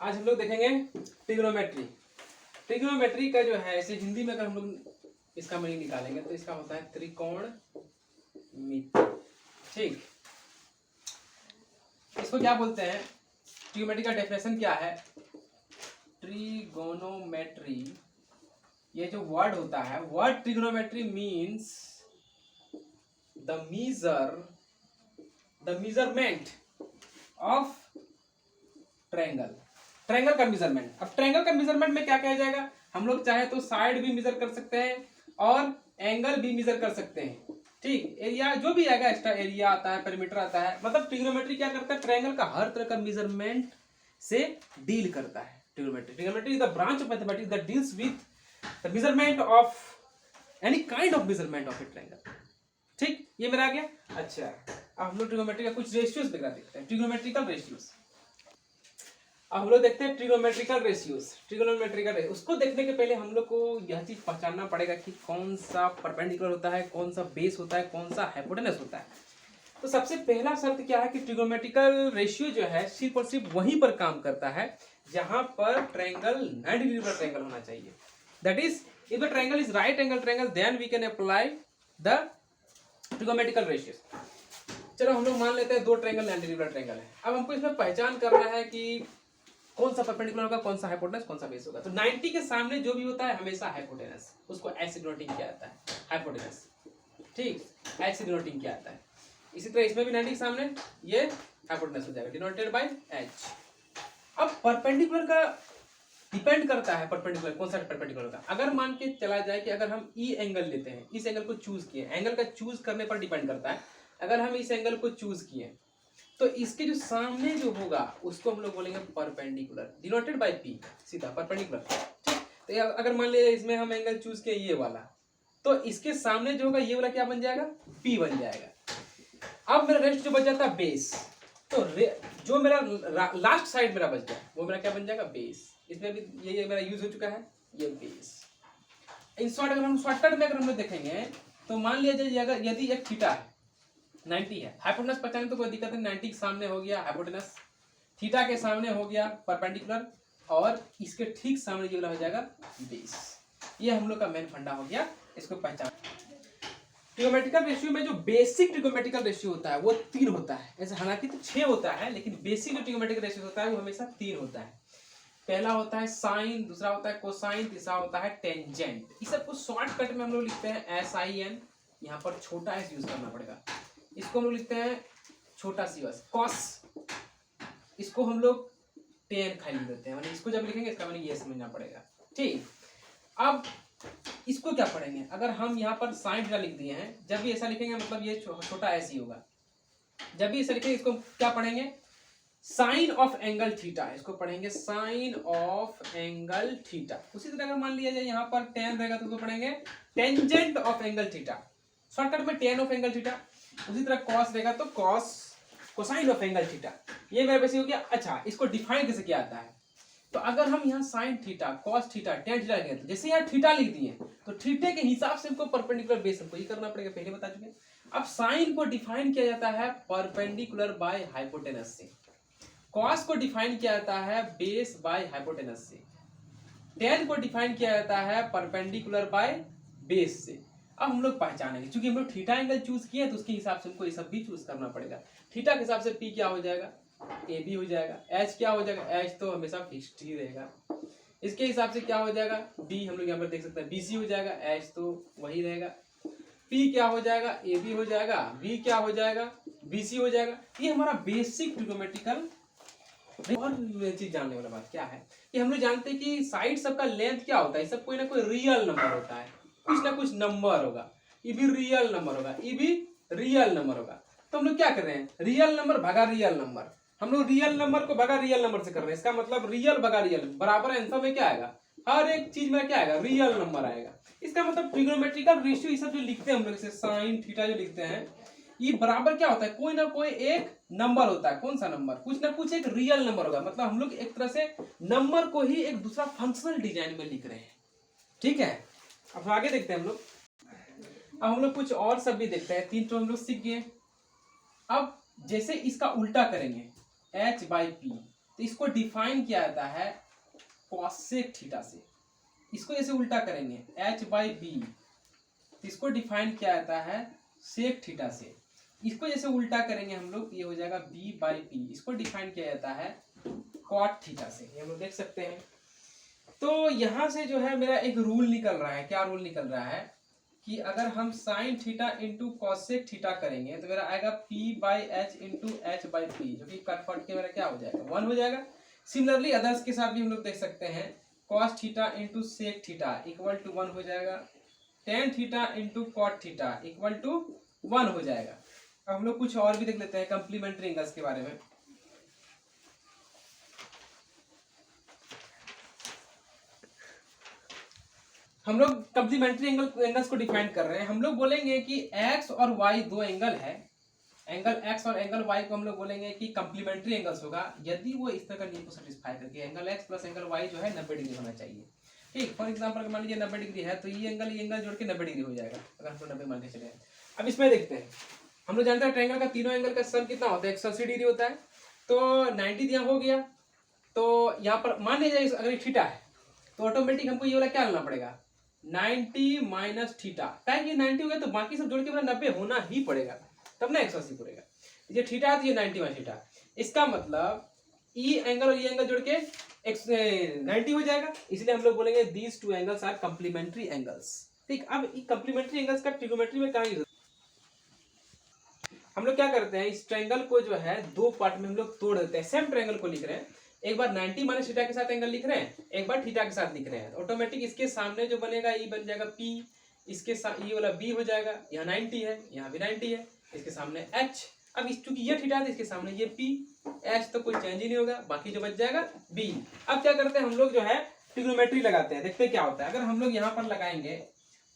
आज हम लोग देखेंगे ट्रिग्नोमेट्री। ट्रिग्नोमेट्री का जो है इसे हिंदी में अगर हम लोग इसका मीनिंग निकालेंगे तो इसका होता है त्रिकोणमिति। ठीक, इसको क्या बोलते हैं? ट्रिग्नोमेट्री का डेफिनेशन क्या है? ट्रिगोनोमेट्री, ये जो वर्ड होता है, word trigonometry means the measurement of triangle. Triangle का मेजरमेंट। अब ट्रायंगल का मेजरमेंट में क्या कहा जाएगा? हम लोग चाहे तो साइड भी मेजर कर सकते हैं और एंगल भी मेजर कर सकते हैं। ठीक, एरिया जो भी आएगा, एक्स्ट्रा एरिया आता है, पेरीमीटर आता है, मतलब ट्रिग्नोमेट्री क्या करता है? ट्रायंगल का हर तरह का मेजरमेंट से डील करता है। Trigonometry is the branch of mathematics that deals with the measurement of any kind of measurement of A triangle. ठीक, ये मेरा आ गया। अच्छा, अब हम लोग ट्रिग्नोमेट्री का कुछ रेशियोज देखते हैं। Trigonometrical ratios. अब हम लोग देखते हैं ट्रिग्नोमेट्रिकल रेशियोज। ट्रिग्नोमेट्रिकल रेशियो, उसको देखने के पहले हम लोग को यह चीज पहचानना पड़ेगा कि कौन सा परपेंडिकुलर होता है, कौन सा बेस होता है, कौन सा हाइपोटेनस होता है। तो सबसे पहला शर्त क्या है कि ट्रिग्नोमेट्रिकल रेशियो जो है सिर्फ और सिर्फ वहीं पर काम करता है जहां पर ट्रायंगल 90 डिग्री पर ट्रायंगल होना चाहिए। That is, if the triangle is right angle triangle then we can apply the trigonometrical ratio. चलो हम लोग मान लेते हैं दो ट्रायंगल 90 डिग्री पर ट्रायंगल है। अब हमको इसमें पहचान करना है कि कौन सा परपेंडिकुलर होगा, कौन सा हाइपोटेनस, कौन सा बेस होगा। तो 90 के सामने जो भी होता है हमेशा हाइपोटेनस, उसको एच से डिनोटिंग किया जाता है, हाइपोटेनस। ठीक, एच से डिनोटिंग किया जाता है। इसी तरह इसमें भी 90 के सामने ये हाइपोटेनस हो जाएगा, डिनोटेड बाय एच। अब परपेंडिकुलर का डिपेंड करता है, परपेंडिकुलर कौन सा परपेंडिकुलर का। अगर मान के चला जाए कि अगर हम ई एंगल लेते हैं, इस एंगल को चूज किए, एंगल का चूज करने पर डिपेंड करता है। अगर हम इस एंगल को चूज किए तो इसके जो सामने जो होगा उसको हम लोग बोलेंगे परपेंडिकुलर, डिनोटेड बाय पी, सीधा परपेंडिकुलर। ठीक, तो अगर मान लिया इसमें हम एंगल चूज किए ये वाला, तो इसके सामने जो होगा ये वाला क्या बन जाएगा? पी बन जाएगा। अब मेरा रेस्ट जो बच जाता है बेस, तो जो मेरा लास्ट साइड मेरा बच गया वो मेरा क्या बन जाएगा? बेस। इसमें भी ये मेरा यूज हो चुका है, ये बेस। इन शॉर्ट अगर हम शॉर्टकट में अगर हम लोग देखेंगे तो मान लिया जाए अगर यदि एक थीटा है 90 है, हाइपोटेनस पहचाने तो कोई दिक्कत नहीं, 90 के सामने हो गया हाइपोटेनस, थीटा के सामने हो गया परपेंडिकुलर, और इसके ठीक सामने ये वाला हो जाएगा बेस। ये हम लोग का मेन फंडा हो गया, इसको पहचान। ट्रिग्नोमेट्रिकल रेशियो में जो बेसिक ट्रिग्नोमेट्रिकल रेशियो होता है वो 3 होता है। ऐसे हालांकि तो 6 होता है, लेकिन बेसिक जो ट्रिग्नोमेट्रिकल रेशियो होता है वो हमेशा 3 होता है। पहला होता है साइन, दूसरा होता है कोसाइन, तीसरा होता है टेंजेंट। इस सबको शॉर्टकट में हम लोग लिखते हैं SIN, यहाँ पर छोटा एस यूज करना पड़ेगा। इसको हम लोग लिखते हैं छोटा सी बस, कॉस। इसको हम लोग टेन खाली देते हैं, मतलब इसको जब लिखेंगे इसका मतलब ये समझना पड़ेगा। ठीक, अब इसको क्या पढ़ेंगे? अगर हम यहाँ पर साइन थीटा लिख दिए हैं, जब भी ऐसा लिखेंगे मतलब ये छोटा ऐसे ही होगा। जब भी ऐसा लिखेंगे इसको क्या पढ़ेंगे? साइन ऑफ एंगल थीटा, इसको पढ़ेंगे साइन ऑफ एंगल थीटा। उसी तरह अगर मान लिया जाए यहाँ पर टेन रहेगा तो उसको पढ़ेंगे tangent of angle theta, shortcut में टेन ऑफ एंगल थीटा। उसी तरह कॉस रहेगा तो cos cosine of angle theta. ये मेरा बेसिक हो गया। अच्छा, इसको डिफाइन कैसे किया जाता है? तो अगर हम यहाँ sine theta, cos theta, tan theta लिखे तो जैसे यहाँ थीटा लिख दिए तो थीटे के हिसाब से हमको परपेंडिकुलर बेस हमको ये करना पड़ेगा, पहले बता चुके। अब साइन को डिफाइन किया जाता है परपेंडिकुलर बाय हाइपोटेनस से, कॉस को डिफाइन किया जाता है बेस बाय हाइपोटेनस से, टेन को डिफाइन किया जाता है परपेंडिकुलर बाय बेस से। अब हम लोग पहचानेंगे, क्योंकि हम लोग थीटा एंगल चूज किए तो उसके हिसाब से हमको ये सब भी चूज करना पड़ेगा। थीटा के हिसाब से पी क्या हो जाएगा? ए बी हो जाएगा। एच क्या हो जाएगा? एच तो हमेशा फिक्स्ड ही रहेगा। इसके हिसाब से क्या हो जाएगा? डी हम लोग यहाँ पर देख सकते हैं बीसी हो जाएगा, एच तो वही रहेगा। पी क्या हो जाएगा? ए बी हो जाएगा। बी क्या हो जाएगा? बीसी हो जाएगा। ये हमारा बेसिक ट्रिग्नोमेट्रिकल। और चीज जानने वाला बात क्या है कि हम लोग जानते हैं कि साइड सबका लेंथ क्या होता है, सब कोई ना कोई रियल नंबर होता है, कुछ ना कुछ नंबर होगा। ये भी रियल नंबर होगा, ये भी रियल नंबर होगा। तो हम लोग क्या कर रहे हैं? रियल नंबर भगा रियल नंबर। हम लोग रियल नंबर को भगा रियल नंबर से कर रहे हैं। इसका मतलब रियल भगा रियल बराबर आंसर में क्या आएगा? हर एक चीज में क्या आएगा? रियल नंबर आएगा। इसका मतलब ट्रिग्नोमेट्रिकल रेशियो ये सब जो लिखते हैं हम लोग, साइन थीटा जो लिखते हैं, ये बराबर क्या होता है? कोई ना कोई एक नंबर होता है। कौन सा नंबर? कुछ ना कुछ एक रियल नंबर होगा। मतलब हम लोग एक तरह से नंबर को ही एक दूसरा फंक्शनल डिजाइन में लिख रहे हैं। ठीक है, अब आगे देखते हैं हम लोग। अब हम लोग कुछ और सब भी देखते हैं। 3 तो हम लोग सीख गए। अब जैसे इसका उल्टा करेंगे, h बाई पी, तो इसको डिफाइन किया जाता है कॉसेक थीटा से। इसको जैसे उल्टा करेंगे h/b, तो इसको डिफाइन किया जाता है सेक थीटा से। इसको जैसे उल्टा करेंगे हम लोग, ये हो जाएगा b/p, इसको डिफाइन किया जाता है कॉट थीटा से। ये हम लोग देख सकते हैं। तो यहाँ से जो है मेरा एक रूल निकल रहा है। क्या रूल निकल रहा है कि अगर हम sine theta into cosec theta करेंगे तो मेरा आएगा p/h इंटू h/p, जो कि कन्वर्ट के मेरा क्या हो जाएगा 1 हो जाएगा। सिमिलरली अदर्स के साथ भी हम लोग देख सकते हैं, cos theta into sec theta equal to 1 हो जाएगा, tan theta into cot theta equal to 1 हो जाएगा। अब हम लोग कुछ और भी देख लेते हैं कंप्लीमेंट्री एंगल्स के बारे में। हम लोग कंप्लीमेंट्री एंगल्स को डिफाइन कर रहे हैं। हम लोग बोलेंगे कि x और y दो एंगल है, एंगल x और एंगल y को हम लोग बोलेंगे कि कंप्लीमेंट्री एंगल्स होगा यदि वो इस तरह का नियम को सेटिस्फाई करके angle x plus angle y जो है 90 डिग्री होना चाहिए। ठीक, फॉर एग्जांपल अगर मान लीजिए 90 डिग्री है तो ये एंगल जोड़ के 90 डिग्री हो जाएगा, अगर हम 90 मान के चले। अब इसमें देखते हैं, हम लोग जानते हैं ट्रायंगल का तीनों एंगल का सम कितना होता है 180 डिग्री होता है। तो 90 यहाँ हो गया, तो यहाँ पर मान लीजिए अगर थीटा है तो ऑटोमेटिक हमको ये वाला क्या लेना पड़ेगा 90 माइनस थीटा। क्या कि 90 हो गया तो बाकी सब जोड़ के 90 होना ही पड़ेगा, तब ना 180 पड़ेगा। ये थीटा है तो ये 90 माइनस थीटा, इसका मतलब ई एंगल और ये एंगल जोड़ के 90 हो जाएगा। इसलिए हम लोग बोलेंगे these two angles are complementary angles. ठीक, अब कंप्लीमेंट्री एंगल्स का ट्रिग्नोमेट्री में कहाँ यूज, हम लोग क्या करते हैं इस ट्रायंगल को जो है दो पार्ट में हम लोग तोड़ देते हैं। सेम ट्रायंगल को लिख रहे हैं, एक बार 90 माइनस थीटा के साथ एंगल लिख रहे हैं, एक बार थीटा के साथ लिख रहे हैं। ऑटोमेटिक इसके सामने जो बनेगा ई बन जाएगा p, इसके साथ ये वाला b हो जाएगा, यहाँ 90 है यहाँ भी 90 है, इसके सामने h। अब इस चूंकि ये थीटा है तो इसके सामने ये p, h तो कोई चेंज ही नहीं होगा, बाकी जो बच जाएगा b। अब क्या करते हैं हम लोग जो है ट्रिग्नोमेट्री लगाते हैं, देखते हैं क्या होता है। अगर हम लोग यहाँ पर लगाएंगे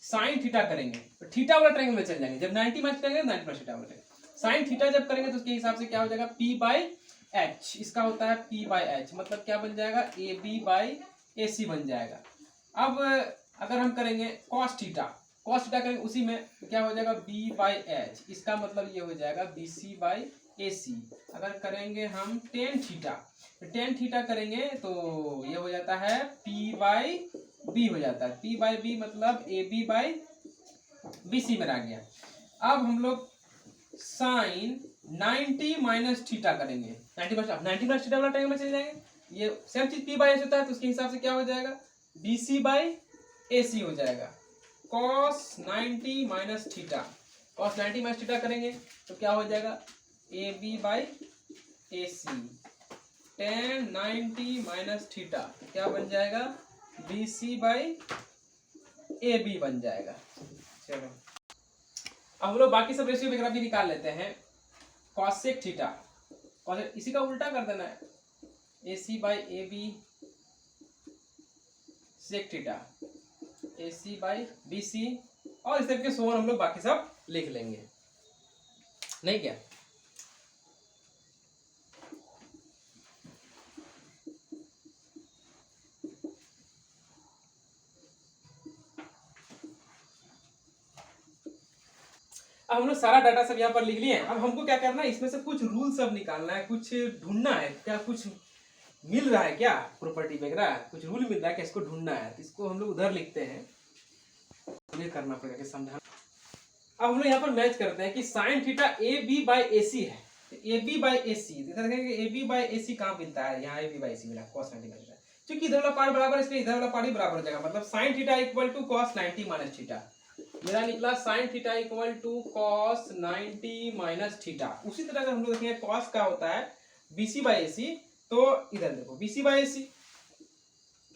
साइन थीटा करेंगे तो थीटा वाला ट्रायंगल में चल जाएंगे, जब 90 माइनस करेंगे 90 प्लस थीटा वाला। साइन थीटा जब करेंगे तो उसके हिसाब से क्या हो जाएगा p/h, इसका होता है p/h, मतलब क्या बन जाएगा ab/ac बन जाएगा। अब अगर हम करेंगे cos थीटा करेंगे उसी में तो क्या हो जाएगा b/h, इसका मतलब ये हो जाएगा bc/ac। अगर करेंगे हम tan थीटा करेंगे तो ये हो जाता है p/b हो जाता है, p/b मतलब ab/bc में आ गया। अब हम लोग साइन 90 माइनस थीटा करेंगे, 90 माइनस थीटा वाला ट्रायंगल में चले जाएंगे, ये सेम चीज p/s होता है तो उसके हिसाब से क्या हो जाएगा bc/ac हो जाएगा। cos 90 माइनस थीटा करेंगे तो क्या हो जाएगा ab/ac। tan 90 माइनस थीटा क्या बन जाएगा bc/ab बन जाएगा। चलो अब हम लोग बाकी सब रेशियो वगैरह भी निकाल लेते हैं। कॉसेक थीटा इसी का उल्टा कर देना है ac/ab सेक थीटा ac/bc, और इस तरीके से हम लोग बाकी सब लिख लेंगे, नहीं क्या। अब हम लोग सारा डाटा सब यहाँ पर लिख लिए। अब हमको क्या करना है इसमें से कुछ रूल सब निकालना है, कुछ ढूंढना है, क्या कुछ मिल रहा है क्या प्रॉपर्टी वगैरह, कुछ रूल मिल रहा है क्या, इसको ढूंढना है। तो इसको हम लोग उधर लिखते हैं, ये करना पड़ेगा कि समझाना। अब हम लोग यहाँ पर मैच करते हैं कि साइन थीटा ab/ac है, ab/ac देखेंगे ab/ac कहाँ मिलता है, यहाँ ab/ac मिला cos 90 मिलता है। क्योंकि इधर वाला पार्ट बराबर है इसलिए इधर वाला पार्ट भी बराबर हो जाएगा, मतलब sine theta equal to cos 90 minus theta. मेरा निकला sine theta equal to cos 90 minus theta. उसी तरह अगर हम लोग देखेंगे cos का होता है bc/ac, तो इधर देखो bc/ac,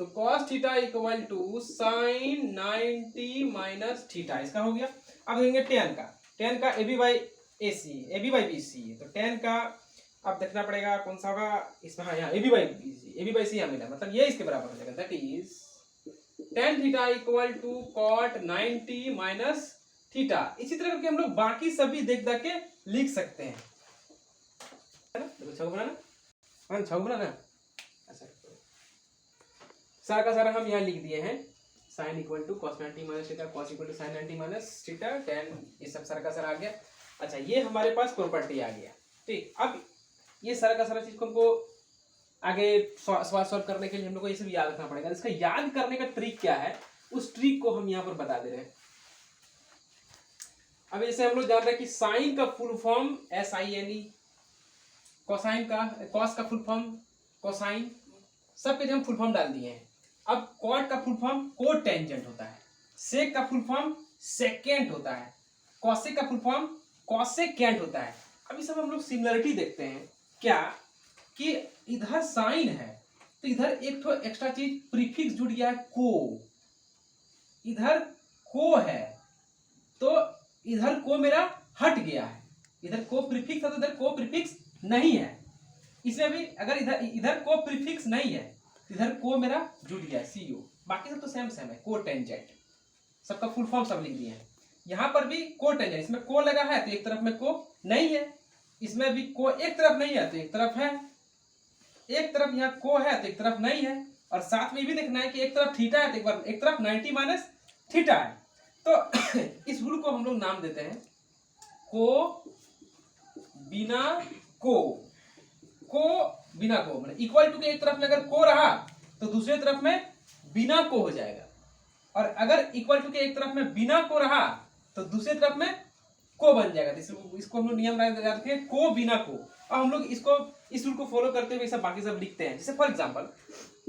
तो cos theta equal to sine 90 minus theta, इसका हो गया। अब देखेंगे tan का ab/bc, तो tan का अब देखना पड़ेगा कौन सा होगा इसमें, हाँ यहाँ ab/c यहाँ मिला, मतलब ये इसके बराबर हो जाएगा, that is tan theta equal to cot 90 minus theta. इसी तरह करके हम लोग बाकी सभी देख के लिख सकते हैं, छक बनाना। अच्छा, सारा का सारा हम यहाँ लिख दिए हैं, sine equal to cos 90 minus theta, cos equal to sine 90 minus theta, tan ये सब सारा का सारा आ गया। अच्छा, ये हमारे पास प्रॉपर्टी आ गया। ठीक, अब ये सारा का सारा चीज को हमको आगे सवाल सॉल्व करने के लिए हम लोग को ये सब याद रखना पड़ेगा। इसका याद करने का ट्रिक क्या है, उस ट्रिक को हम यहाँ पर बता दे रहे हैं। अब जैसे हम लोग जान रहे हैं कि साइन का फुल फॉर्म SINE, कोसाइन का, कॉस का फुल फॉर्म कोसाइन, सबके हम फुल फॉर्म डाल दिए हैं। अब कॉट का फुल फॉर्म कोट टेंजेंट होता है, सेक का फुल फॉर्म सेकेंट होता है, कॉसेक का फुल फॉर्म कॉसेकेंट होता है। अब ये सब हम लोग सिमिलरिटी देखते हैं क्या, कि इधर साइन है तो इधर एक तो एक्स्ट्रा चीज प्रीफिक्स जुड़ गया है को, इधर को है तो इधर को मेरा हट गया है, इधर को प्रीफिक्स है तो इधर को प्रीफिक्स नहीं है। इसमें भी अगर इधर को प्रीफिक्स नहीं है, इधर को मेरा जुड़ गया है CO, बाकी सब तो सेम सेम है, को टेंजेंट, सबका फुल फॉर्म सब लिख दिए हैं। यहाँ पर भी को टेंजेंट, इसमें को लगा है तो एक तरफ में को नहीं है, इसमें भी को एक तरफ नहीं है तो एक तरफ है, एक तरफ यहाँ को है तो एक तरफ नहीं है, और साथ में भी देखना है कि एक तरफ थीटा है तो एक तरफ 90 माइनस थीटा है। तो इस रूल को हम लोग नाम देते हैं को बिना को बिना को, मतलब इक्वल टू के एक तरफ में अगर को रहा तो दूसरे तरफ में बिना को हो जाएगा, और अगर इक्वल टू के एक तरफ में बिना को रहा तो दूसरे तरफ में को बन जाएगा। इसको हम लोग नियम रखते हैं को बिना को। और हम लोग इसको इस रूल को फॉलो करते हुए सब बाकी सब लिखते हैं। जैसे फॉर एग्जांपल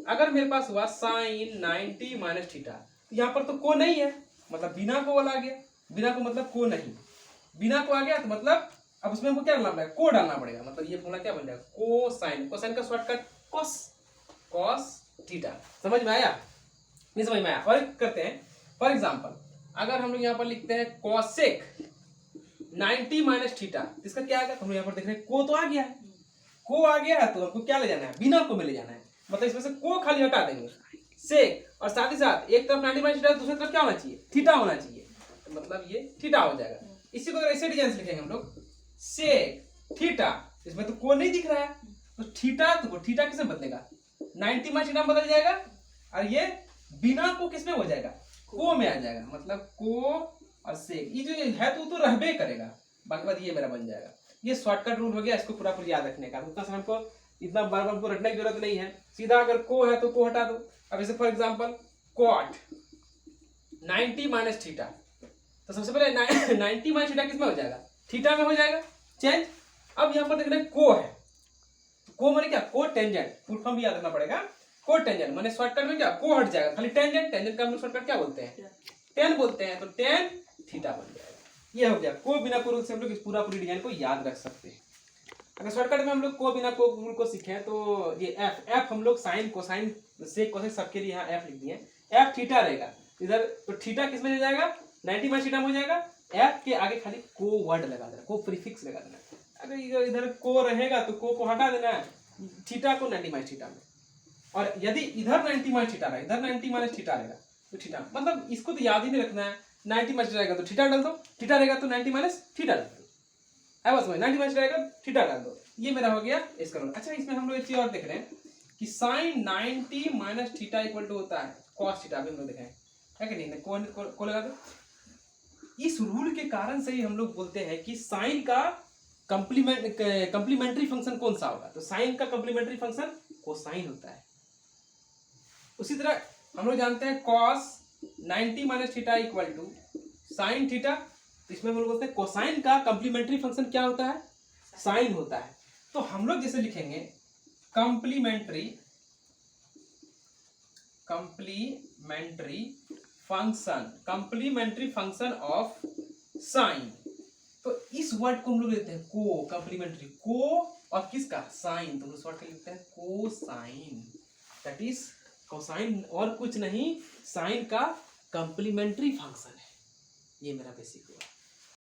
अगर मेरे पास हुआ साइन 90 माइनस थीटा, तो यहाँ पर तो को नहीं है, मतलब बिना को वाला आ गया, बिना को मतलब को नहीं, बिना को आ गया तो मतलब अब उसमें हमको क्या डालना पड़ेगा, को डालना पड़ेगा, मतलब ये फॉर्मूला क्या बन जाएगा, कोसाइन, कोसाइन का शॉर्टकट कॉस थीटा। समझ में आया, नहीं समझ में आया? और करते हैं फॉर एग्जांपल अगर हम लोग यहाँ पर लिखते हैं कॉसेक 90 माइनस थीटा, इसका क्या आएगा, हम लोग यहाँ पर देख रहे हैं को तो आ गया है, को आ गया है तो हमको क्या ले जाना है, बिना को में ले जाना है, मतलब इसमें से को खाली हटा देंगे सेक, और साथ ही साथ एक तरफ 90 माइनस थीटा, दूसरी तरफ क्या होना चाहिए, थीटा होना चाहिए, तो मतलब ये थीटा हो जाएगा। इसी को अगर ऐसे डिजाइन से लिखेंगे हम लोग सेक थीटा, इसमें तो को नहीं दिख रहा है तो थीटा, तो थीटा किसमें बदलेगा, 90 माइनस थीटा में बदल जाएगा, और ये बिना को किसमें हो जाएगा, को में आ जाएगा, मतलब को और सेक, ये जो है तो रहबे करेगा, बाकी बात ये मेरा बन जाएगा। ये शॉर्टकट रूल हो गया, इसको पूरा पूरी याद रखने का, उतना समय हमको इतना बार बार को रटने की जरूरत नहीं है, सीधा अगर को है तो को हटा दो। अब जैसे for example cot 90 minus theta, तो सबसे पहले 90 माइनस थीटा किसमें हो जाएगा, थीटा में हो जाएगा चेंज। अब यहाँ पर देख रहे हैं को है, को माने क्या, को टेंजेंट, फुल फॉर्म भी याद रखना पड़ेगा, को टेंजेंट माने शॉर्टकट में क्या, को हट जाएगा, खाली टेंजेंट, टेंजेंट का हम लोग शॉर्टकट क्या बोलते हैं, टेन बोलते हैं, तो टेन थीटा बन जाएगा। ये हो गया को बिना को रूल से हम लोग इस पूरा पूरी डिजाइन को याद रख सकते हैं। अगर शॉर्टकट में हम लोग को बिना को रूल को सीखे तो ये एफ हम लोग साइन कोसाइन सेक कोसाइन सबके लिए यहाँ एफ लिख दिए, एफ थीटा रहेगा इधर, तो थीटा किस में ले जाएगा, 90 माइनस थीटा में हो जाएगा, एफ के आगे खाली को वर्ड लगा देना, को प्रीफिक्स लगा देना। अगर इधर को रहेगा तो को हटा देना है, थीटा को 90 माइनस थीटा में, और यदि इधर 90 माइनस थीटा रहेगा, इधर 90 माइनस थीटा रहेगा तो थीटा, मतलब इसको तो याद ही नहीं रखना है, 90 माइनस रहेगा तो थीटा डाल दो, थीटा रहेगा तो 90 माइनस थीटा डाल दो, है बस में 90 माइनस रहेगा थीटा डाल दो, ये मेरा हो गया इसका रूल। अच्छा इसमें हम लोग एक चीज और देख रहे हैं कि sine 90 minus theta equal to होता है कॉस थीटा, भी हम लोग देखें है कि नहीं, को लगा दो। इस रूल के कारण से ही हम लोग बोलते हैं कि साइन का कंप्लीमेंट्री फंक्शन कौन सा होगा, तो साइन का कंप्लीमेंट्री फंक्शन कोसाइन होता है। उसी तरह हम लोग जानते हैं cos 90 minus theta equal to sine theta, तो इसमें हम लोग बोलते हैं कोसाइन का कंप्लीमेंट्री फंक्शन क्या होता है, साइन होता है। तो हम लोग जैसे लिखेंगे कंप्लीमेंट्री फंक्शन ऑफ साइन, तो इस वर्ड को हम लोग लेते हैं को, कंप्लीमेंट्री को और किसका, साइन, तो उस वर्ड को लिखते हैं कोसाइन, दैट इज कोसाइन और कुछ नहीं, साइन का कंप्लीमेंट्री फंक्शन है। ये मेरा बेसिक हुआ।